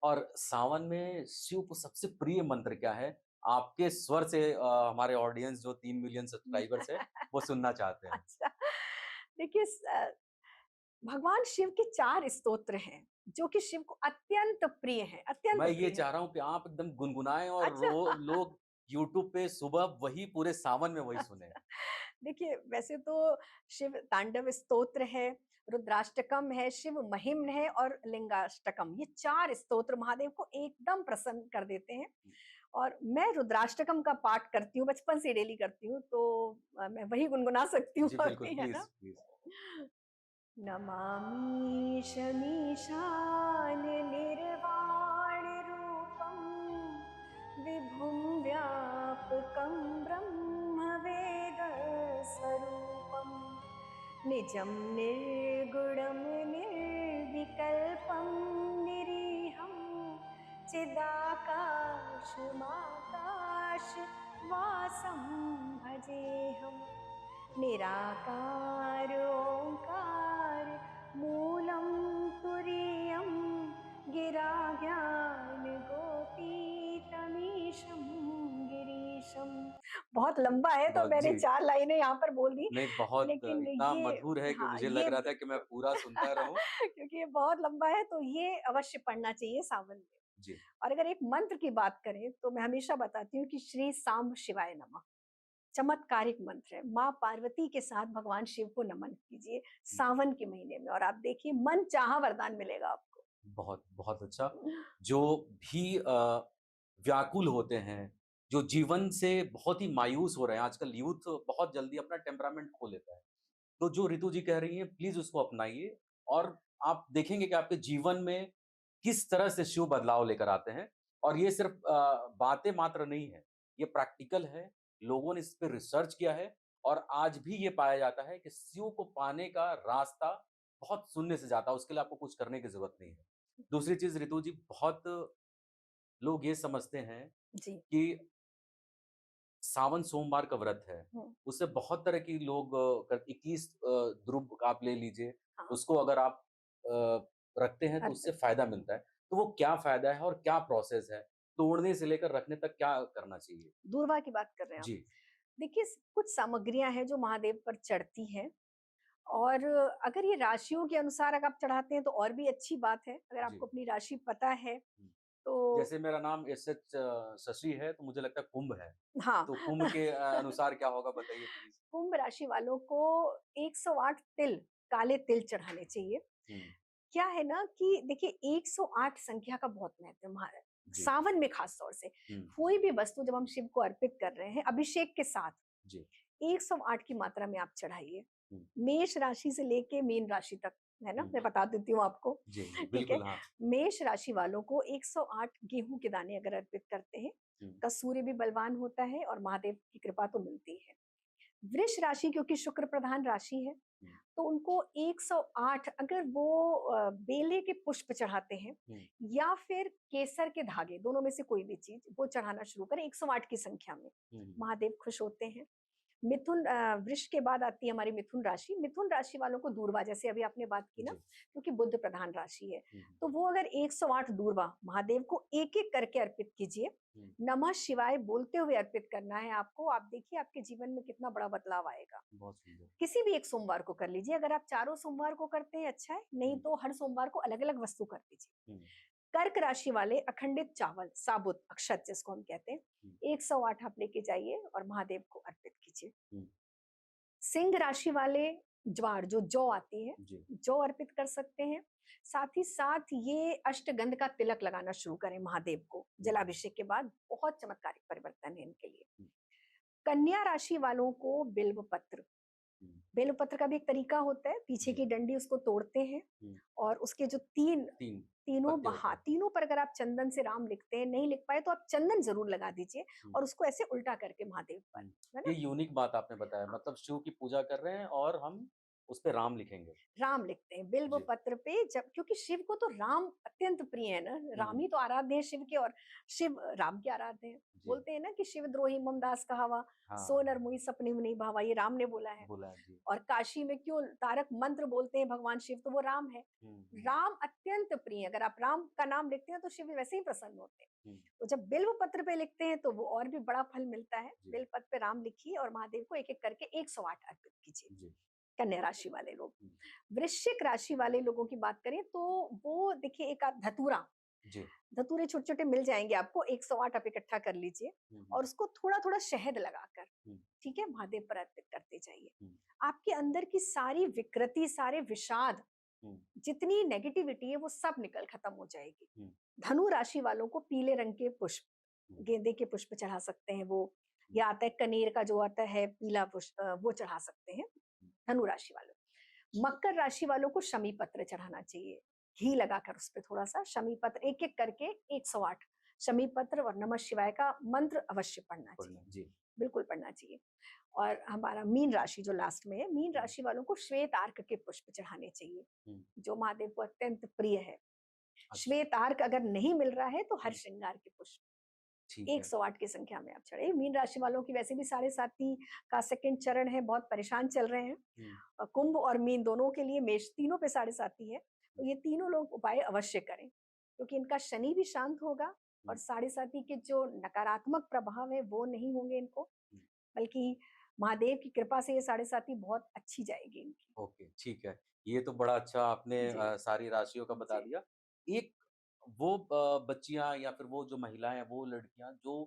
और सावन में शिव को सबसे प्रिय मंत्र क्या है? आपके स्वर से हमारे ऑडियंस जो 3 मिलियन सब्सक्राइबर्स है, वो सुनना चाहते हैं। अच्छा, देखिए भगवान शिव के 4 स्तोत्र हैं, जो कि शिव को अत्यंत प्रिय हैं, अत्यंत मैं ये प्रिय हैं। चाह रहा हूँ कि आप एकदम गुनगुनाएँ और अच्छा। लोग यूट्यूब पे सुबह वही पूरे सावन में वही सुनें। अच्छा। देखिए, वैसे तो शिव तांडव स्तोत्र है, रुद्राष्टकम है, शिव महिम्न है और लिंगाष्टकम। ये 4 स्तोत्र महादेव को एकदम प्रसन्न कर देते हैं। और मैं रुद्राष्टकम का पाठ करती हूँ, बचपन से डेली करती हूँ, तो मैं वही गुनगुना सकती हूँ जी, बिल्कुल, अभी, है प्लीज़, ना? प्लीज़। नमामि शमीशान निर्वाणरूपं विभुं व्यापकं ब्रह्मवेदस्वरूपं निजं निर्गुणं निर्विकल्पं निरीहं चिदाकाशमाकाशवासं भजेऽहम् निराकार ओंकार मूलं तुरीयं गिरा ज्ञान गोपीतमीशं गिरीशं। बहुत लंबा है तो बहुत मैंने जी। 4 लाइनें यहाँ पर बोल दी, नहीं, बहुत लेकिन इतना ये मधुर है कि हाँ, मुझे लग ये रहा था कि मैं पूरा सुनता रहूँ। क्योंकि ये बहुत लंबा है तो ये अवश्य पढ़ना चाहिए सावन में। जी, और अगर एक मंत्र की बात करें तो मैं हमेशा बताती हूँ कि श्री सांब शिवाय नमः। चमत्कारिक मंत्र है। माँ पार्वती के साथ भगवान शिव को नमन कीजिए हुँ, सावन के महीने में और आप देखिए मन चाहा वरदान मिलेगा आपको। बहुत, बहुत अच्छा। जो भी व्याकुल होते हैं, जो जीवन से बहुत ही मायूस हो रहे हैं, आजकल यूथ बहुत जल्दी अपना टेम्परामेंट खो लेता है। तो जो रितु जी कह रही हैं, प्लीज़ उसको अपनाइए और आप देखेंगे कि आपके जीवन में किस तरह से शिव बदलाव लेकर आते हैं। और ये सिर्फ़ बातें मात्र नहीं है, ये प्रैक्टिकल है, लोगों ने इस पे रिसर्च किया है और आज भी ये पाया जाता है कि शिव को पाने का रास्ता बहुत शून्य से जाता है, उसके लिए आपको कुछ करने की ज़रूरत नहीं है। दूसरी चीज़ रितु जी, बहुत लोग ये समझते हैं जी। कि सावन सोमवार का व्रत है, हम्म, उससे बहुत तरह की लोग 21 द्रुव आप ले लीजिए, हाँ। उसको अगर आप रखते हैं तो उससे अर्पित फ़ायदा मिलता है। तो वो क्या फ़ायदा है और क्या प्रोसेस है? तोड़ने से लेकर रखने तक क्या करना चाहिए? दूर्वा की बात कर रहे हैं आप। जी, देखिए कुछ सामग्रियां हैं जो महादेव पर चढ़ती हैं और अगर ये राशियों के अनुसार अगर आप चढ़ाते हैं तो और भी अच्छी बात है। अगर जी। आपको अपनी राशि पता है हुँ। तो जैसे मेरा नाम एसएच शशि है, तो मुझे लगता है कुंभ है। हाँ। तो कुंभ के अनुसार क्या होगा बताइए प्लीज़? कुंभ राशि वालों को 108 तिल, काले तिल चढ़ाने चाहिए। हुँ, क्या है ना कि देखिए 108 संख्या का बहुत महत्व है जी। सावन में खास तौर से। हुँ, कोई भी वस्तु जब हम शिव को अर्पित कर रहे हैं अभिषेक के साथ जी। 108 की मात्रा में आप चढ़ाइए। हुँ, मेष राशि से लेके मीन राशि तक, है ना? हुँ। मैं बता देती हूँ आपको। जी, जी, ठीक है? बिल्कुल, हाँ। मेष राशि वालों को 108 गेहूँ के दाने अगर अर्पित करते हैं, हुँ, का सूर्य भी बलवान होता है और महादेव की कृपा तो मिलती है। वृष राशि क्योंकि शुक्र प्रधान राशि है, हुँ, तो उनको 108 अगर वो बेले के पुष्प चढ़ाते हैं हुँ, या फिर केसर के धागे, दोनों में से कोई भी चीज वो चढ़ाना शुरू करें 108 की संख्या में। हुँ, हुँ। महादेव खुश होते हैं। वृष के बाद आती है हमारी मिथुन राशि। मिथुन राशि वालों को दूर्वा, जैसे अभी आपने बात की ना, जी। क्योंकि बुध प्रधान राशि है, हुँ, हुँ, तो वो अगर 108 दूर्वा महादेव को एक एक करके अर्पित कीजिए। हुँ। नमः शिवाय बोलते हुए अर्पित करना है आपको। आप देखिए आपके जीवन में कितना बड़ा बदलाव आएगा। बहुत सुंदर। किसी भी एक सोमवार को कर लीजिए। अगर आप चारों सोमवार को करते हैं अच्छा है, नहीं हुँ, तो हर सोमवार को अलग अलग वस्तु कर दीजिए। हुँ, कर्क राशि वाले अखंडित चावल, साबुत अक्षत जिसको हम कहते हैं, हुँ, 108 आप लेके जाइए और महादेव को अर्पित कीजिए। हुँ। सिंह राशि वाले ज्वार, जो जौ आती है, जी। जौ अर्पित कर सकते हैं। साथ ही साथ ये अष्टगंध का तिलक लगाना शुरू करें महादेव को हुँ, जलाभिषेक के बाद। बहुत चमत्कारिक परिवर्तन है इनके लिए। हुँ, कन्या राशि वालों को बिल्व पत्र, हुँ, बेल पत्र का भी एक तरीका होता है, पीछे जी। की डंडी उसको तोड़ते हैं हुँ, और उसके जो तीन 3 तीनों पत्ते होते बहा हैं। तीनों पर अगर आप चंदन से राम लिखते हैं, नहीं लिख पाए तो आप चंदन जरूर लगा दीजिए हुँ, और उसको ऐसे उल्टा करके महादेव पर, हुँ। है ये ना? यूनिक बात आपने बताया, हाँ, मतलब शिव की पूजा कर रहे हैं और हम उस पे राम लिखेंगे। राम लिखते हैं बिल्व जी। पत्र पे, जब क्योंकि शिव को तो राम अत्यंत प्रिय है ना, राम हुँ, ही तो आराध्य है शिव के, और शिव राम के आराध्य हैं। जी। बोलते हैं ना कि शिव द्रोही मम दास कहावा, हाँ, सो नर मुहि सपने नहीं भावा, ये राम ने बोला है। बोला है, जी। और काशी में क्यों तारक मंत्र बोलते हैं भगवान शिव, तो वो राम है। हुँ, हुँ, राम अत्यंत प्रिय है, अगर आप राम का नाम लिखते हैं तो शिव वैसे ही प्रसन्न होते हैं। हुँ, तो जब बिल्व पत्र पे लिखते हैं तो वो और भी बड़ा फल मिलता है। जी, बिल्व पत्र पे राम लिखिए और महादेव को एक एक करके 108 अर्पित कीजिए। जी। कन्या राशि वाले लोग। हुँ, वृश्चिक राशि वाले लोगों की बात करें तो वो देखिए, एक आध धतूरा, जी। धतूरे छोटे-छोटे मिल जाएँगे आपको, 108 आप इकट्ठा कर लीजिए हुँ, हुँ, और उसको थोड़ा-थोड़ा शहद लगाकर, हुँ, ठीक है, महादेव पर अर्पित करते जाइए। हुँ, आपके अंदर की सारी विकृति, सारे विषाद, हुँ, जितनी नेगेटिविटी है वो सब निकल खत्म हो जाएगी। हुँ, धनु राशि वालों को पीले रंग के पुष्प, हुँ, गेंदे के पुष्प चढ़ा सकते हैं वो, हुँ, या आता है कनेर का जो आता है पीला पुष्प, वो चढ़ा सकते हैं हुँ, धनु राशि वालों। मकर राशि वालों को शमी पत्र चढ़ाना चाहिए, घी लगाकर उस पे थोड़ा-सा शमी पत्र एक-एक करके 108 शमी पत्र और नमः शिवाय का मंत्र अवश्य पढ़ना चाहिए, पढ़ना, जी। बिल्कुल पढ़ना चाहिए। और हमारा मीन राशि जो लास्ट में है, मीन हुँ, राशि वालों को श्वेत आर्क के पुष्प चढ़ाने चाहिए, हुँ, जो महादेव को अत्यंत प्रिय है। अच्छा। श्वेत आर्क अगर नहीं मिल रहा है तो हर हुँ, श्रृंगार के पुष्प ठीक है। 108 की संख्या में आप चढ़े। मीन राशि वालों की वैसे भी साढ़े साती का सेकंड चरण है, बहुत परेशान चल रहे हैं। हुँ, कुंभ और मीन दोनों के लिए, मेष तीनों पे साढ़े साती है, तो हुँ, ये तीनों लोग उपाय अवश्य करें, क्योंकि इनका शनि भी शांत होगा और हुँ, साढ़े साती के जो नकारात्मक प्रभाव है वो नहीं होंगे इनको, हुँ, बल्कि महादेव की कृपा से ये साढ़े साती बहुत अच्छी जाएगी इनकी। ओके, ठीक है। ये तो बड़ा अच्छा आपने जी, सारी राशियों का बता जी। दिया। एक वो बच्चियाँ या फिर वो जो महिलाएँ हैं, वो लड़कियाँ जो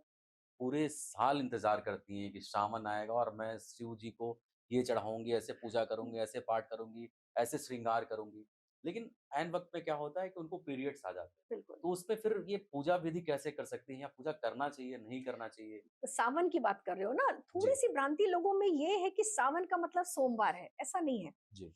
पूरे साल इंतज़ार करती हैं कि सावन आएगा और मैं शिव जी को ये चढ़ाऊँगी, ऐसे पूजा करूँगी, ऐसे पाठ करूँगी, ऐसे श्रृंगार करूँगी। लेकिन ऐन वक़्त में क्या होता है कि उनको पीरियड्स आ जाते हैं। बिल्कुल। तो उसपे फिर ये पूजा विधि कैसे कर सकती हैं या पूजा करना चाहिए, नहीं करना चाहिए? सावन की बात कर रहे हो ना? जी, थोड़ी-सी भ्रांति लोगों में ये है कि सावन का मतलब सोमवार है, ऐसा नहीं है। जी।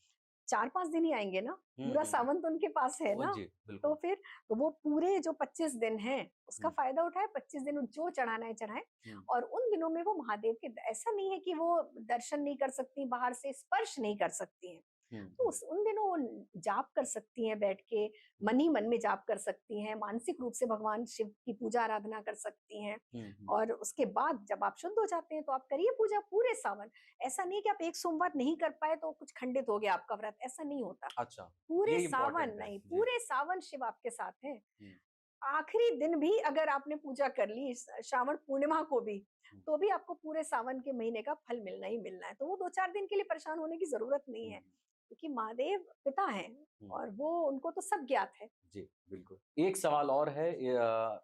4-5 दिन ही आएँगे ना, हुँ, पूरा हुँ, हुँ। सावन तो उनके पास है ओह! ना, जी, तो बिल्कुल। फिर तो वो पूरे जो 25 दिन हैं, उसका हुँ, फ़ायदा उठाएँ, 25 दिन जो चढ़ाना है चढ़ाएँ। हुँ, और उन दिनों में वो महादेव के, ऐसा नहीं है कि वो दर्शन नहीं कर सकती, बाहर से स्पर्श नहीं कर सकती हैं। हुँ, तो हुँ, उस उन दिनों वो जाप कर सकती हैं बैठ के, हुँ, मन ही मन में जाप कर सकती हैं, मानसिक रूप से भगवान शिव की पूजा आराधना कर सकती हैं। हुँ, हुँ। और उसके बाद जब आप शुद्ध हो जाते हैं तो आप करिए पूजा पूरे सावन। ऐसा नहीं कि आप एक सोमवार नहीं कर पाए तो कुछ खंडित हो गया आपका व्रत, ऐसा नहीं होता। अच्छा, पूरे ये सावन इम्पोर्टेंट है। नहीं, जी। पूरे सावन शिव आपके साथ हैं। हुँ, आखिरी दिन भी अगर आपने पूजा कर ली, श्रावण पूर्णिमा को भी, हुँ, तो भी आपको पूरे सावन के महीने का फल मिलना ही मिलना है। तो वो 2-4 दिन के लिए परेशान होने की ज़रूरत नहीं हुँ, है, हुँ, क्योंकि महादेव पिता हैं हुँ। और वो, उनको तो सब ज्ञात है। जी, बिल्कुल। एक सवाल और है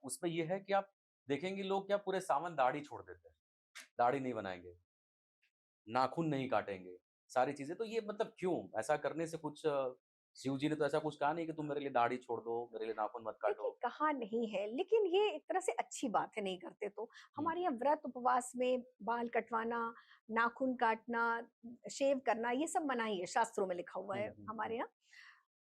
उसमें ये है कि आप देखेंगे लोग क्या पूरे सावन दाढ़ी छोड़ देते हैं, दाढ़ी नहीं बनाएँगे, नाखून नहीं काटेंगे, सारी चीज़ें तो ये मतलब क्यों? ऐसा करने से कुछ शिव जी ने तो ऐसा कुछ कहा नहीं कि तुम मेरे लिए दाढ़ी छोड़ दो, मेरे लिए नाखून मत देखिए, काटो। कहा नहीं है, लेकिन ये एक तरह से अच्छी बात है नहीं करते तो। हुँ, हमारे यहाँ व्रत उपवास में बाल कटवाना, नाखून काटना, शेव करना, ये सब मनाही है, शास्त्रों में लिखा हुआ हुँ, है हुँ, हमारे हुँ, यहाँ।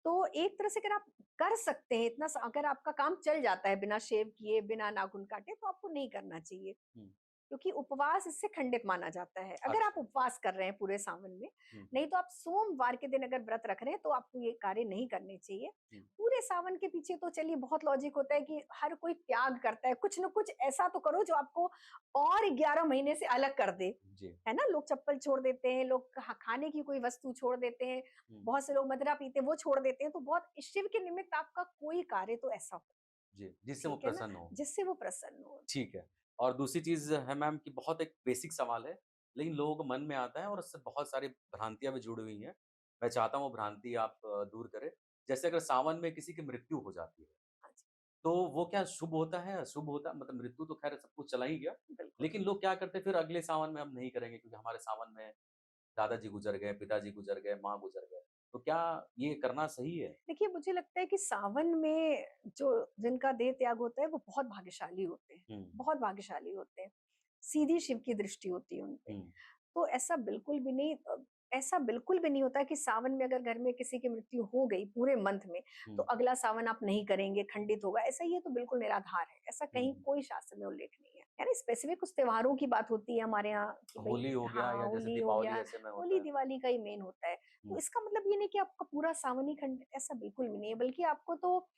तो एक तरह से अगर आप कर सकते हैं इतना अगर आपका काम चल जाता है बिना शेव किए, बिना नाखून काटे, तो आपको नहीं करना चाहिए। हुँ, क्योंकि उपवास इससे खंडित माना जाता है। अगर आप अच्छा। उपवास कर रहे हैं पूरे सावन में, हुँ, नहीं तो आप सोमवार के दिन अगर व्रत रख रहे हैं तो आपको ये कार्य नहीं करने चाहिए। हुँ, पूरे सावन के पीछे तो चलिए बहुत लॉजिक होता है कि हर कोई त्याग करता है, कुछ न कुछ ऐसा तो करो जो आपको और 11 महीने से अलग कर दे। जी, है ना? लोग चप्पल छोड़ देते हैं, लोग खाने की कोई वस्तु छोड़ देते हैं, हुँ, बहुत से लोग मदिरा पीते हैं, वो छोड़ देते हैं। तो बहुत शिव के निमित्त आपका कोई कार्य तो ऐसा हो, जी, जिससे वो ठीक है ना? प्रसन्न हो। जिससे वो प्रसन्न हो। ठीक है। और दूसरी चीज़ है मैम कि बहुत एक बेसिक सवाल है, लेकिन लोगों को मन में आता है और उससे बहुत सारी भ्रांतियाँ भी जुड़ी हुई हैं। मैं चाहता हूँ वो भ्रांति आप दूर करें। जैसे अगर सावन में किसी की मृत्यु हो जाती है, हाँ जी, तो वो क्या शुभ होता है, अशुभ होता है? मतलब मृत्यु तो ख़ैर सब कुछ चला ही गया, बिल्कुल। लेकिन लोग क्या करते हैं फिर अगले सावन में हम नहीं करेंगे क्योंकि हमारे सावन में दादाजी गुज़र गए, पिताजी गुज़र गए, माँ गुज़र गए। तो क्या ये करना सही है? देखिए, मुझे लगता है कि सावन में जो जिनका देह त्याग होता है वो बहुत भाग्यशाली होते हैं, हुँ, बहुत भाग्यशाली होते हैं। सीधी शिव की दृष्टि होती है उन पे। हुँ, तो ऐसा बिल्कुल भी नहीं होता कि सावन में अगर घर में किसी की मृत्यु हो गई पूरे मंथ में, तो हुँ, अगला सावन आप नहीं करेंगे, खंडित होगा। ऐसा ये तो बिल्कुल निराधार है। ऐसा हुँ, कहीं हुँ। कोई शास्त्र में उल्लेख नहीं है। है ना, स्पेसिफिक कुछ त्योहारों की बात होती है हमारे यहाँ कि भाई होली हो गया हाँ, या जैसे होली हो दीपावली गया, ऐसे में होता होली है। दिवाली का ही मेन होता है। तो हुँ, इसका मतलब ये नहीं कि आपका पूरा सावन ही खंडित, ऐसा बिल्कुल भी नहीं है, बल्कि आपको तो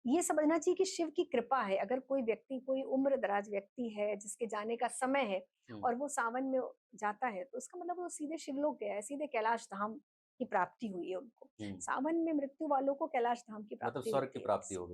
ये समझना चाहिए कि शिव की कृपा है। अगर कोई व्यक्ति, कोई उम्र-दराज व्यक्ति है जिसके जाने का समय है हुँ, और वो सावन में जाता है, तो उसका मतलब वो सीधे शिवलोक गया है, सीधे कैलाश धाम की प्राप्ति हुई है उनको। हुँ। सावन में मृत्यु वालों को कैलाश धाम की मतलब प्राप्ति स्वर्ग की होती है प्राप्ति बस। हो गई।